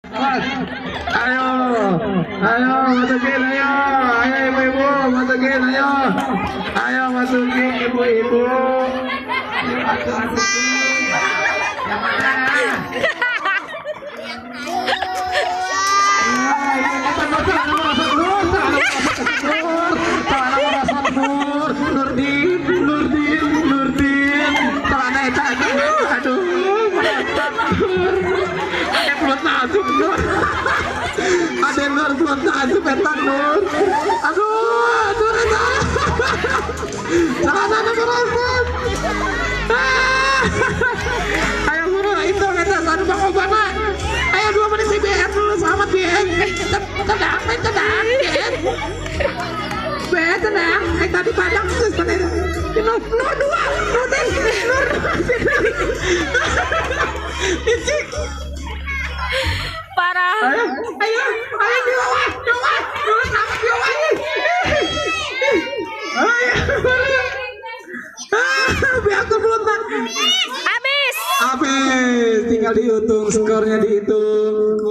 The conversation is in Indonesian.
Ayo, ayo masukin, ayo ibu-ibu masukin, ayo masukin ibu-ibu. Yang ada yang Nur buat aja petan Nur. Aduh Rena. Jangan ada merosot. Ayo guru itu kata tadi bang Obama. Ayo 2 menit BBM dulu selamat BM. Tenang BM. BM tenang. Tadi padang terus tenang. Nur 2 Nur. Icik. Parah. Ayo di bawah sama di bawah ini. Biar belum Habis. habis, tinggal dihitung skornya dihitung.